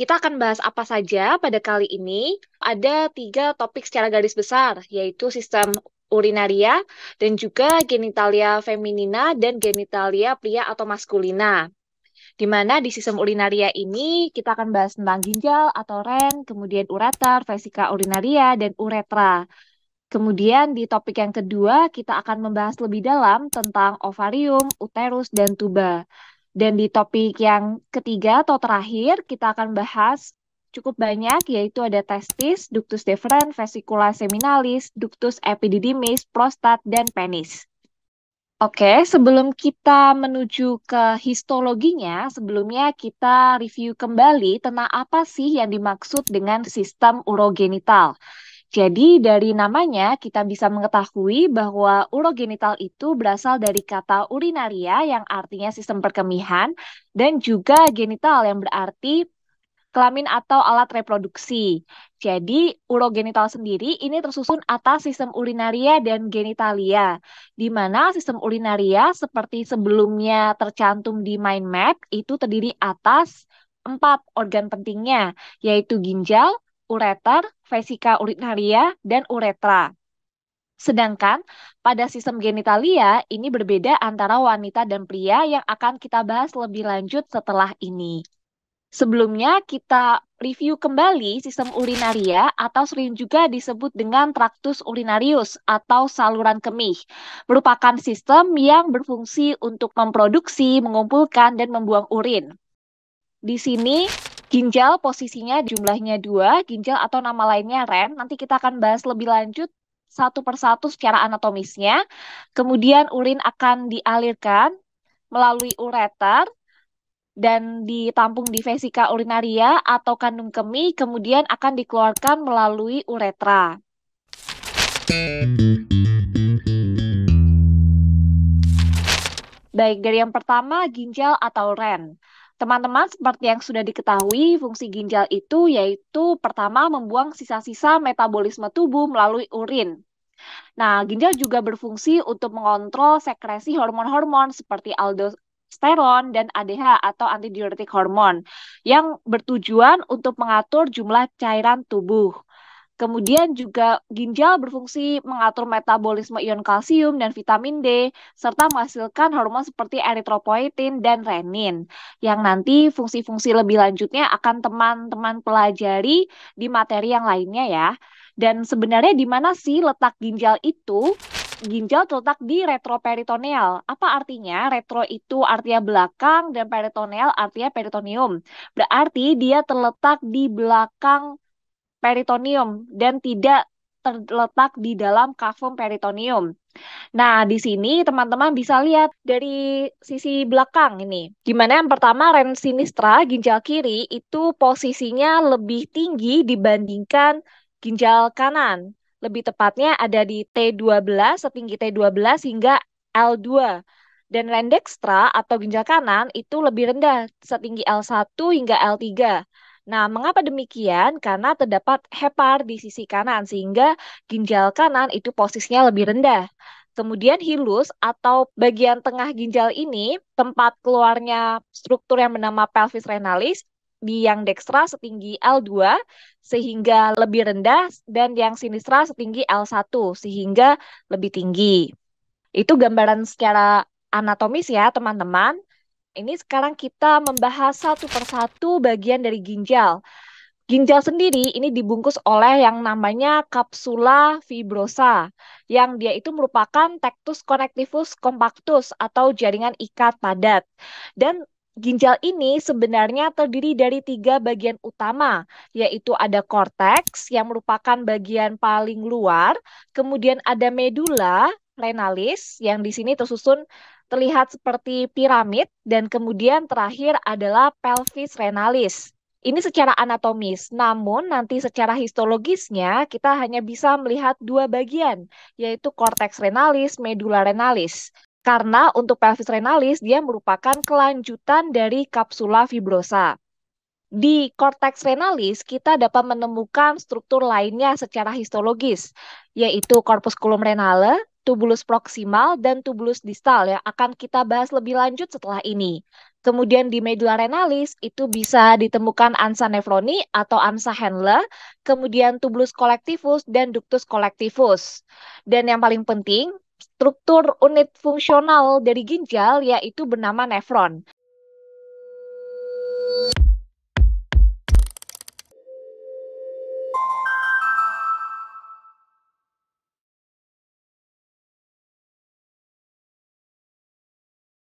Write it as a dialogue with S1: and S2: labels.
S1: Kita akan bahas apa saja pada kali ini. Ada 3 topik secara garis besar, yaitu sistem urinaria dan juga genitalia feminina dan genitalia pria atau maskulina. Di mana di sistem urinaria ini kita akan bahas tentang ginjal atau ren, kemudian ureter, vesika urinaria, dan uretra. Kemudian di topik yang kedua kita akan membahas lebih dalam tentang ovarium, uterus, dan tuba. Dan di topik yang ketiga atau terakhir kita akan bahas cukup banyak, yaitu ada testis, ductus deferens, vesicula seminalis, ductus epididymis, prostat, dan penis. Oke, sebelum kita menuju ke histologinya, sebelumnya kita review kembali tentang apa sih yang dimaksud dengan sistem urogenital. Jadi dari namanya kita bisa mengetahui bahwa urogenital itu berasal dari kata urinaria yang artinya sistem perkemihan dan juga genital yang berarti kelamin atau alat reproduksi. Jadi urogenital sendiri ini tersusun atas sistem urinaria dan genitalia, di mana sistem urinaria seperti sebelumnya tercantum di mind map itu terdiri atas 4 organ pentingnya, yaitu ginjal, ureter, vesika urinaria, dan uretra. Sedangkan pada sistem genitalia ini berbeda antara wanita dan pria yang akan kita bahas lebih lanjut setelah ini. Sebelumnya kita review kembali sistem urinaria atau sering juga disebut dengan tractus urinarius atau saluran kemih. Merupakan sistem yang berfungsi untuk memproduksi, mengumpulkan, dan membuang urin. Di sini ginjal posisinya jumlahnya 2, ginjal atau nama lainnya ren. Nanti kita akan bahas lebih lanjut satu persatu secara anatomisnya. Kemudian urin akan dialirkan melalui ureter dan ditampung di vesika urinaria atau kandung kemih, kemudian akan dikeluarkan melalui uretra. Baik, dari yang pertama, ginjal atau ren. Teman-teman, seperti yang sudah diketahui, fungsi ginjal itu yaitu pertama membuang sisa-sisa metabolisme tubuh melalui urin. Nah, ginjal juga berfungsi untuk mengontrol sekresi hormon-hormon seperti aldosteron dan ADH atau antidiuretik hormon yang bertujuan untuk mengatur jumlah cairan tubuh. Kemudian juga ginjal berfungsi mengatur metabolisme ion kalsium dan vitamin D, serta menghasilkan hormon seperti eritropoietin dan renin, yang nanti fungsi-fungsi lebih lanjutnya akan teman-teman pelajari di materi yang lainnya ya. Dan sebenarnya di mana sih letak ginjal itu? Ginjal terletak di retroperitoneal. Apa artinya? Retro itu artinya belakang dan peritoneal artinya peritoneum. Berarti dia terletak di belakang peritoneum dan tidak terletak di dalam kavum peritoneum. Nah, di sini teman-teman bisa lihat dari sisi belakang ini. Di mana yang pertama ren sinistra, ginjal kiri, itu posisinya lebih tinggi dibandingkan ginjal kanan. Lebih tepatnya ada di T12, setinggi T12 hingga L2. Dan ren dextra atau ginjal kanan itu lebih rendah, setinggi L1 hingga L3. Nah, mengapa demikian? Karena terdapat hepar di sisi kanan, sehingga ginjal kanan itu posisinya lebih rendah. Kemudian hilus atau bagian tengah ginjal ini, tempat keluarnya struktur yang bernama pelvis renalis, di yang dekstra setinggi L2, sehingga lebih rendah, dan yang sinistra setinggi L1, sehingga lebih tinggi. Itu gambaran secara anatomis ya, teman-teman. Ini sekarang kita membahas satu persatu bagian dari ginjal. Ginjal sendiri ini dibungkus oleh yang namanya kapsula fibrosa, yang dia itu merupakan tectus connectivus compactus atau jaringan ikat padat. Dan ginjal ini sebenarnya terdiri dari 3 bagian utama, yaitu ada korteks yang merupakan bagian paling luar, kemudian ada medula renalis yang di sini tersusun terlihat seperti piramid, dan kemudian terakhir adalah pelvis renalis. Ini secara anatomis, namun nanti secara histologisnya kita hanya bisa melihat 2 bagian, yaitu korteks renalis, medula renalis. Karena untuk pelvis renalis dia merupakan kelanjutan dari kapsula fibrosa. Di korteks renalis kita dapat menemukan struktur lainnya secara histologis, yaitu corpusculum renale, tubulus proksimal dan tubulus distal yang akan kita bahas lebih lanjut setelah ini. Kemudian di medulla renalis itu bisa ditemukan ansa nefroni atau ansa Henle, kemudian tubulus collectivus dan ductus collectivus. Dan yang paling penting, struktur unit fungsional dari ginjal yaitu bernama nefron.